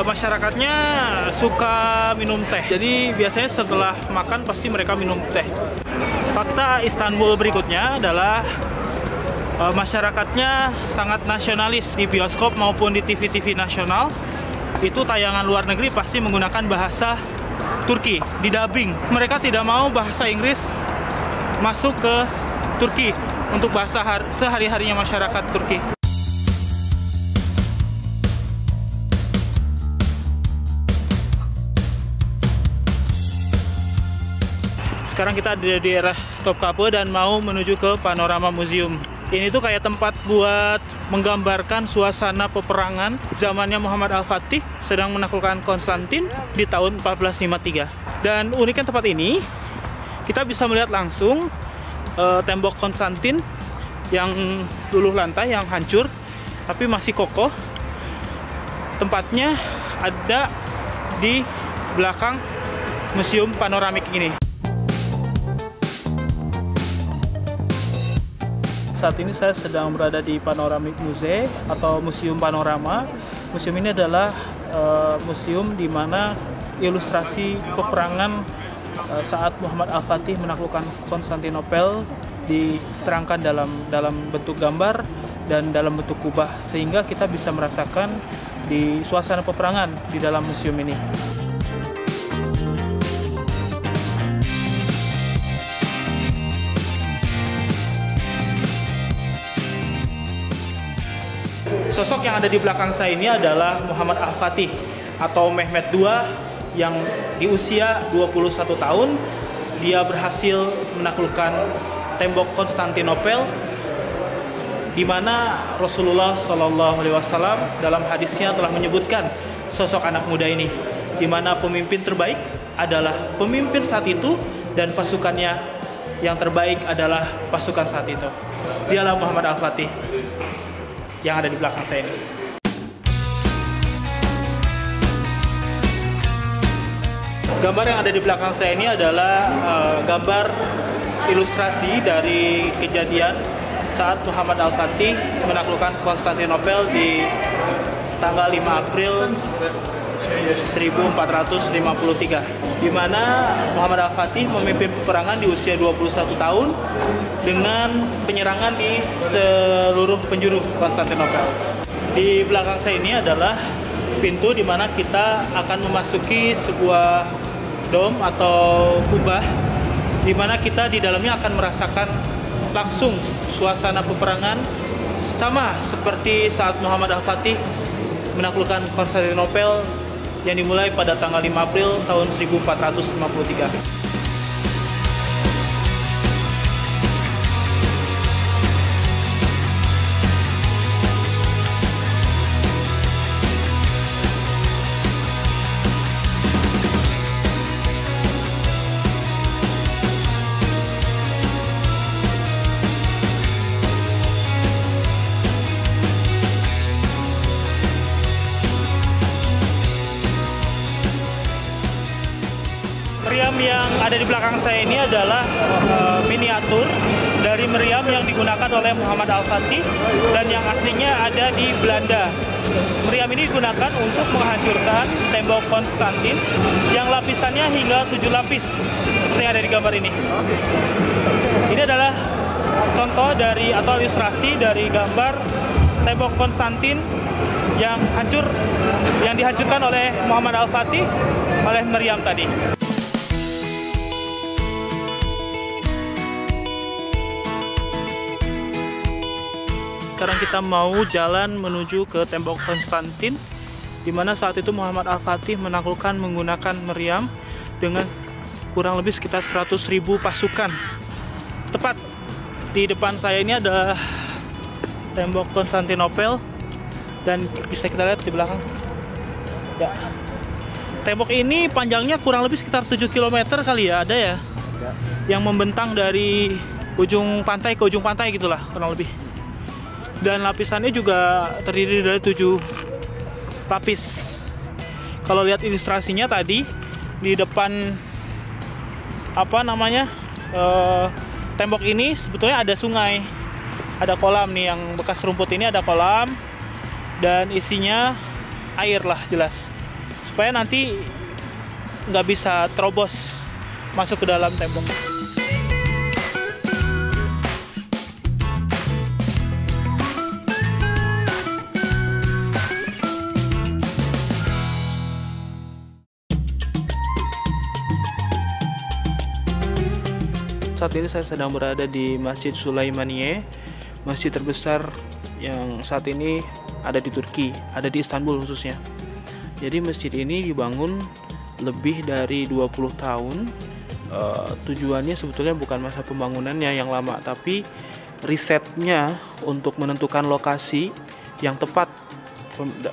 Masyarakatnya suka minum teh. Jadi biasanya setelah makan pasti mereka minum teh. Fakta Istanbul berikutnya adalah masyarakatnya sangat nasionalis. Di bioskop maupun di TV-TV nasional itu tayangan luar negeri pasti menggunakan bahasa Turki, didubbing. Mereka tidak mau bahasa Inggris masuk ke Turki untuk bahasa sehari-harinya masyarakat Turki. Sekarang kita ada di daerah Topkapı dan mau menuju ke Panorama Museum. Ini tuh kayak tempat buat menggambarkan suasana peperangan zamannya Muhammad Al-Fatih sedang menaklukkan Konstantin di tahun 1453. Dan uniknya tempat ini, kita bisa melihat langsung tembok Konstantin yang luluh lantai, yang hancur, tapi masih kokoh. Tempatnya ada di belakang museum panoramik ini. Saat ini saya sedang berada di Panoramic Museum atau Museum Panorama. Museum ini adalah museum di mana ilustrasi peperangan saat Muhammad Al-Fatih menaklukkan Konstantinopel diterangkan dalam bentuk gambar dan dalam bentuk kubah, sehingga kita bisa merasakan di suasana peperangan di dalam museum ini. Sosok yang ada di belakang saya ini adalah Muhammad Al-Fatih atau Mehmet II yang di usia 21 tahun dia berhasil menaklukkan tembok Konstantinopel, di mana Rasulullah SAW dalam hadisnya telah menyebutkan sosok anak muda ini, di mana pemimpin terbaik adalah pemimpin saat itu dan pasukannya yang terbaik adalah pasukan saat itu. Dialah Muhammad Al-Fatih yang ada di belakang saya ini. Gambar yang ada di belakang saya ini adalah gambar ilustrasi dari kejadian saat Muhammad Al-Fatih menaklukkan Konstantinopel di tanggal 5 April 1453, di mana Muhammad Al-Fatih memimpin peperangan di usia 21 tahun dengan penyerangan di seluruh penjuru Konstantinopel. Di belakang saya ini adalah pintu di mana kita akan memasuki sebuah dom atau kubah, di mana kita di dalamnya akan merasakan langsung suasana peperangan sama seperti saat Muhammad Al-Fatih menaklukkan Konstantinopel yang dimulai pada tanggal 5 April tahun 1453. Meriam yang ada di belakang saya ini adalah miniatur dari meriam yang digunakan oleh Muhammad Al-Fatih dan yang aslinya ada di Belanda. Meriam ini digunakan untuk menghancurkan tembok Konstantin yang lapisannya hingga 7 lapis seperti yang ada di gambar ini. Ini adalah contoh dari atau ilustrasi dari gambar tembok Konstantin yang hancur, yang dihancurkan oleh Muhammad Al-Fatih oleh meriam tadi. Sekarang kita mau jalan menuju ke tembok Konstantin, di mana saat itu Muhammad Al-Fatih menaklukkan menggunakan meriam dengan kurang lebih sekitar 100.000 pasukan. Tepat di depan saya ini ada tembok Konstantinopel dan bisa kita lihat di belakang. Ya. Tembok ini panjangnya kurang lebih sekitar 7 km kali ya, ada ya? Yang membentang dari ujung pantai ke ujung pantai gitulah kurang lebih. Dan lapisannya juga terdiri dari 7 lapis. Kalau lihat ilustrasinya tadi di depan tembok ini sebetulnya ada sungai, ada kolam nih, yang bekas rumput ini ada kolam dan isinya air lah jelas, supaya nanti nggak bisa terobos masuk ke dalam tembok. Saat ini saya sedang berada di Masjid Sulaimaniye, masjid terbesar yang saat ini ada di Turki, ada di Istanbul khususnya. Jadi masjid ini dibangun lebih dari 20 tahun. Tujuannya sebetulnya bukan masa pembangunannya yang lama, tapi risetnya untuk menentukan lokasi yang tepat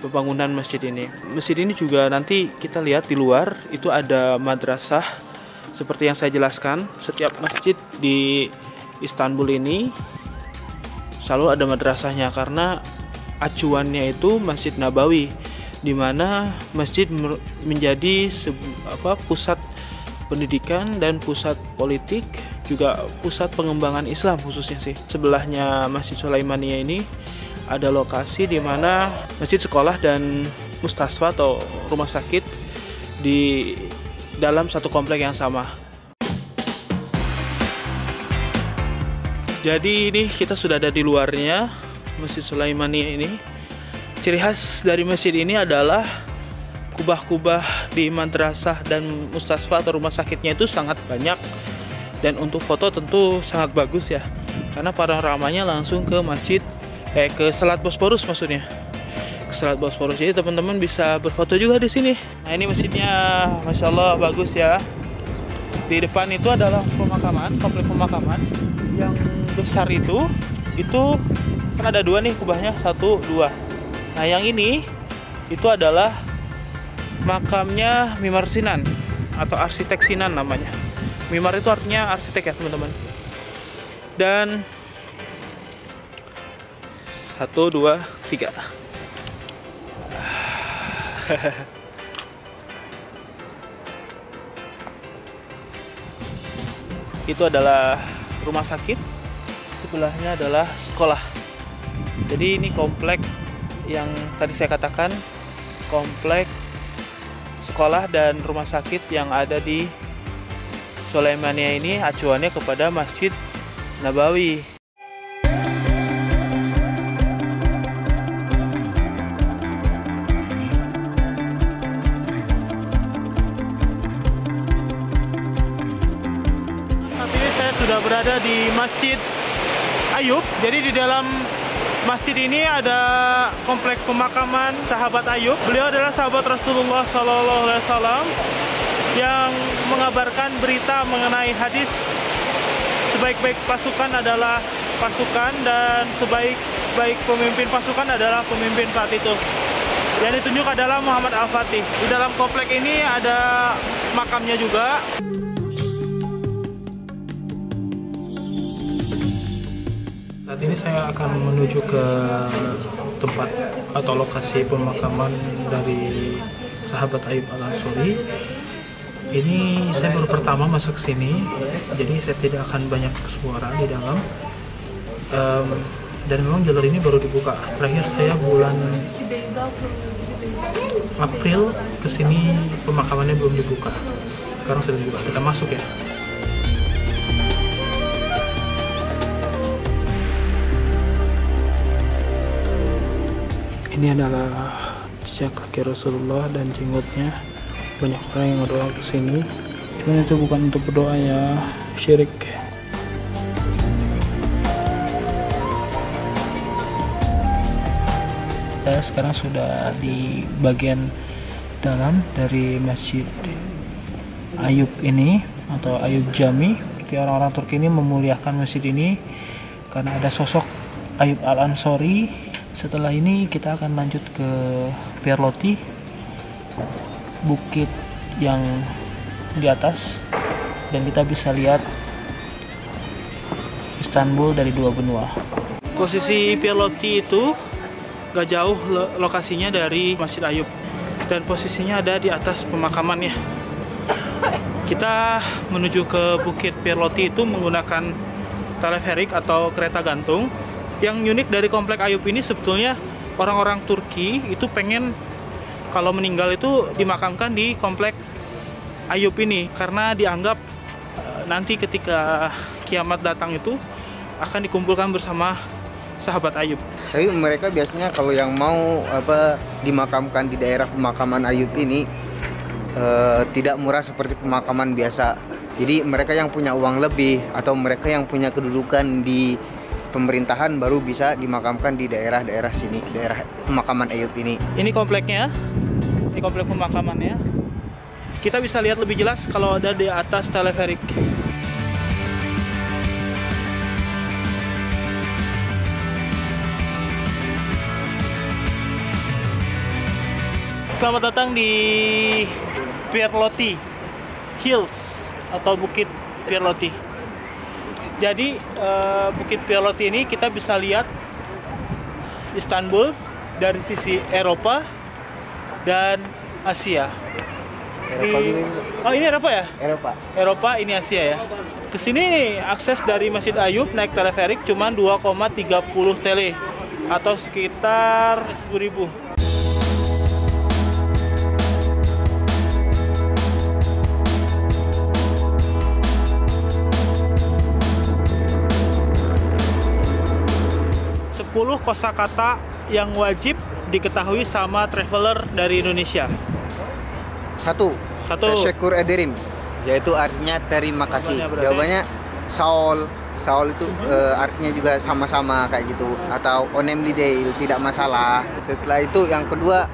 pembangunan masjid ini. Masjid ini juga nanti kita lihat di luar itu ada madrasah. Seperti yang saya jelaskan, setiap masjid di Istanbul ini selalu ada madrasahnya, karena acuannya itu Masjid Nabawi, di mana masjid menjadi pusat pendidikan dan pusat politik, juga pusat pengembangan Islam khususnya sih. Sebelahnya Masjid Sulaimaniye ini ada lokasi di mana masjid, sekolah, dan mustasfa atau rumah sakit di dalam satu komplek yang sama. Jadi ini kita sudah ada di luarnya Masjid Sulaimaniye ini. Ciri khas dari masjid ini adalah kubah-kubah di madrasah dan mustasfa atau rumah sakitnya itu sangat banyak, dan untuk foto tentu sangat bagus ya, karena panoramanya langsung ke masjid, ke Selat Bosporus maksudnya. Selat Bosporus. Jadi teman-teman bisa berfoto juga di sini. Nah, ini masjidnya, masya Allah bagus ya. Di depan itu adalah pemakaman, komplek pemakaman yang besar itu kan ada dua nih kubahnya, 1, 2. Nah, yang ini itu adalah makamnya Mimar Sinan atau arsitek Sinan namanya. Mimar itu artinya arsitek ya teman-teman. Dan 1, 2, 3. Itu adalah rumah sakit, sebelahnya adalah sekolah. Jadi ini komplek yang tadi saya katakan, komplek sekolah dan rumah sakit yang ada di Sulaimaniye ini acuannya kepada Masjid Nabawi. Sudah berada di Masjid Ayub. Jadi di dalam masjid ini ada komplek pemakaman sahabat Ayub. Beliau adalah sahabat Rasulullah SAW yang mengabarkan berita mengenai hadis sebaik-baik pasukan adalah pasukan, dan sebaik-baik pemimpin pasukan adalah pemimpin saat itu. Yang ditunjuk adalah Muhammad Al-Fatih. Di dalam komplek ini ada makamnya juga. Saat ini saya akan menuju ke tempat atau lokasi pemakaman dari sahabat Ayyub Al-Ansori. Ini saya baru pertama masuk sini, jadi saya tidak akan banyak suara di dalam. Dan memang jalur ini baru dibuka. Terakhir saya bulan April kesini, pemakamannya belum dibuka. Sekarang sudah dibuka. Kita masuk ya. Ini adalah jejak kaki Rasulullah dan jenggotnya. Banyak orang yang berdoa ke sini. Cuman itu bukan untuk berdoa ya, syirik. Saya sekarang sudah di bagian dalam dari Masjid Ayub ini atau Ayub Jami. Jadi orang-orang Turki ini memuliakan masjid ini karena ada sosok Ayyub Al-Ansori. Setelah ini kita akan lanjut ke Pirloti, bukit yang di atas, dan kita bisa lihat Istanbul dari dua benua. Posisi Pirloti itu gak jauh lokasinya dari Masjid Ayub, dan posisinya ada di atas pemakamannya. Kita menuju ke bukit Pirloti itu menggunakan teleferik atau kereta gantung. Yang unik dari komplek Ayub ini sebetulnya orang-orang Turki itu pengen kalau meninggal itu dimakamkan di komplek Ayub ini, karena dianggap nanti ketika kiamat datang itu akan dikumpulkan bersama sahabat Ayub. Tapi mereka biasanya kalau yang mau dimakamkan di daerah pemakaman Ayub ini tidak murah seperti pemakaman biasa. Jadi mereka yang punya uang lebih atau mereka yang punya kedudukan di pemerintahan baru bisa dimakamkan di daerah-daerah sini, daerah pemakaman Ayub ini. Ini kompleknya, ini komplek pemakamannya. Kita bisa lihat lebih jelas kalau ada di atas teleferik. Selamat datang di Pierlotti Hills atau Bukit Pierlotti. Jadi Bukit Pierlotti ini kita bisa lihat Istanbul dari sisi Eropa dan Asia. Oh, ini Eropa ya? Eropa, ini Asia ya. Kesini akses dari Masjid Ayub naik teleferik cuma 2,30 tele atau sekitar 10.000. Kosakata yang wajib diketahui sama traveler dari Indonesia. Satu. Teşekkür ederim, yaitu artinya terima kasih. Jawabannya Saol itu artinya juga sama-sama kayak gitu, atau önemli değil, tidak masalah. Setelah itu yang kedua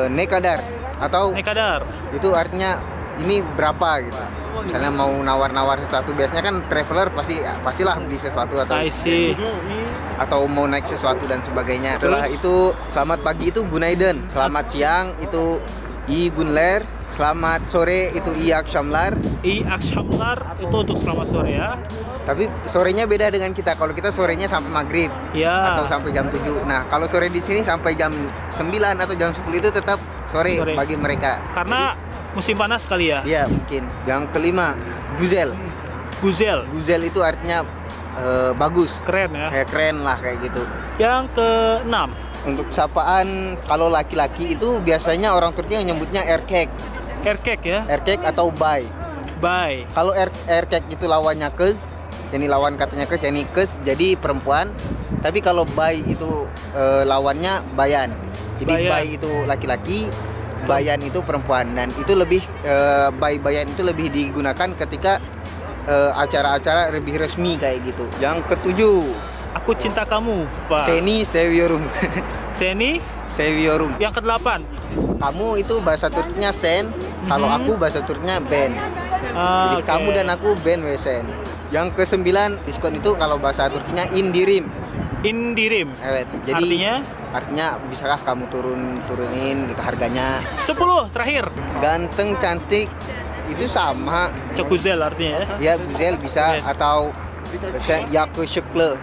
ne kadar atau nekadar, itu artinya ini berapa gitu. Misalnya mau nawar-nawar sesuatu, biasanya kan traveler pastilah beli sesuatu atau mau naik sesuatu dan sebagainya. Setelah itu selamat pagi itu günaydın, selamat siang itu iyi günler, selamat sore itu iyi akşamlar. İyi akşamlar itu untuk selamat sore ya. Tapi sorenya beda dengan kita. Kalau kita sorenya sampai maghrib ya, atau sampai jam 7. Nah, kalau sore di sini sampai jam 9 atau jam 10 itu tetap sore bagi mereka. Karena musim panas kali ya? Iya, mungkin. Yang kelima, güzel. Güzel itu artinya bagus, keren ya? Kayak keren lah, kayak gitu. Yang keenam, untuk sapaan kalau laki-laki itu biasanya orang Turki yang nyebutnya erkek ya? Erkek atau bay. Kalau erkek itu lawannya kız, ini lawan katanya kız, ini kız jadi perempuan. Tapi kalau bay itu lawannya bayan. Jadi bay itu laki-laki, bayan itu perempuan, dan itu lebih bayan itu lebih digunakan ketika acara-acara lebih resmi kayak gitu. Yang ketujuh, aku cinta kamu, Pak. Seni seviyorum. Seni seviyorum. Yang kedelapan, kamu itu bahasa Turkinya sen, kalau aku bahasa Turkinya ben. Jadi kamu dan aku ben wesen. Yang kesembilan, diskon itu kalau bahasa Turkinya indirim. Jadi artinya bisakah kamu turunin gitu harganya. 10 terakhir, ganteng cantik itu sama. Güzel artinya ya. Ya, güzel bisa atau yakışıklı.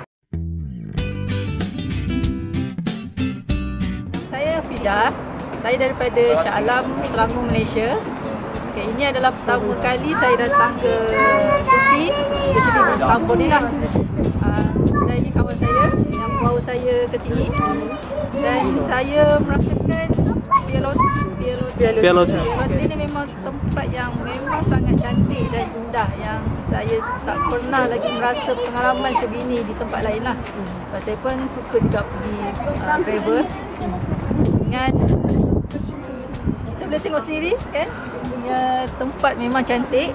Saya Fida, saya daripada Shah Alam, Selangor, Malaysia. Okay, ini adalah pertama kali saya datang ke Turki, especially di Istanbul ni lah. Dan ini kawan saya yang bawa saya ke sini, dan saya merasakan Pierlotti ini memang tempat yang memang sangat cantik dan indah, yang saya tak pernah lagi merasa pengalaman sebegini di tempat lain lah. Saya pun suka juga pergi travel dengan, kita boleh tengok sendiri kan, punya tempat memang cantik.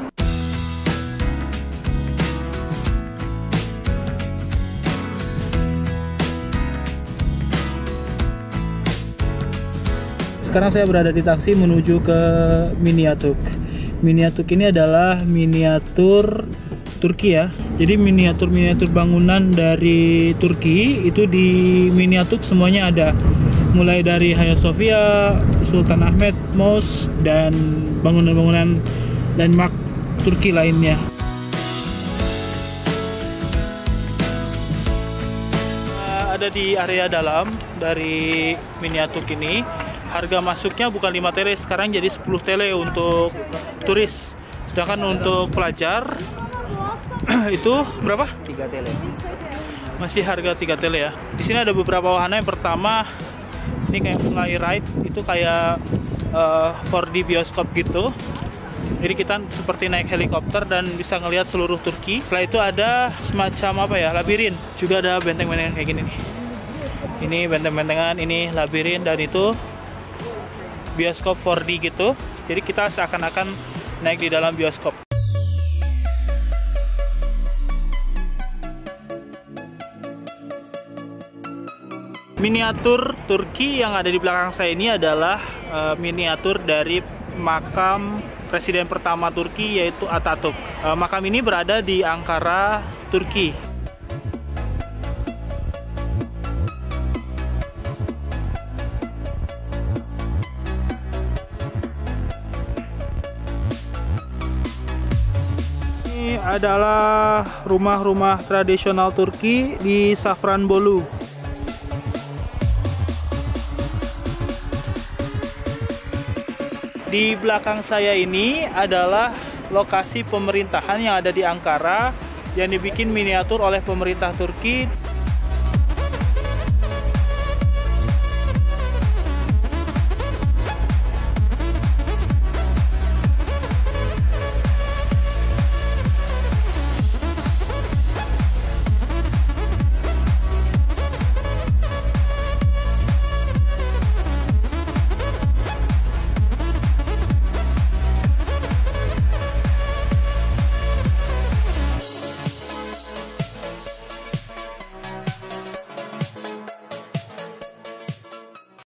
Sekarang saya berada di taksi menuju ke Miniatuk. Miniatuk ini adalah miniatur Turki ya. Jadi miniatur bangunan dari Turki itu di Miniatuk semuanya ada. Mulai dari Hagia Sophia, Sultan Ahmet Mosque, dan bangunan-bangunan landmark Turki lainnya. Ada di area dalam dari Miniatuk ini. Harga masuknya bukan 5 tele, sekarang jadi 10 tele untuk turis. Sedangkan untuk pelajar itu berapa? 3 tele. Masih harga 3 tele ya. Di sini ada beberapa wahana. Yang pertama ini kayak fly ride, itu kayak 4D bioskop gitu. Jadi kita seperti naik helikopter dan bisa ngelihat seluruh Turki. Setelah itu ada semacam apa ya, labirin. Juga ada benteng-benteng kayak gini nih. Ini benteng-bentengan, ini labirin, dan itu bioskop 4D gitu. Jadi kita seakan-akan naik di dalam bioskop. Miniatur Turki yang ada di belakang saya ini adalah miniatur dari makam presiden pertama Turki, yaitu Atatürk. Makam ini berada di Ankara, Turki. Ini adalah rumah-rumah tradisional Turki di Safranbolu. Di belakang saya ini adalah lokasi pemerintahan yang ada di Ankara yang dibikin miniatur oleh pemerintah Turki.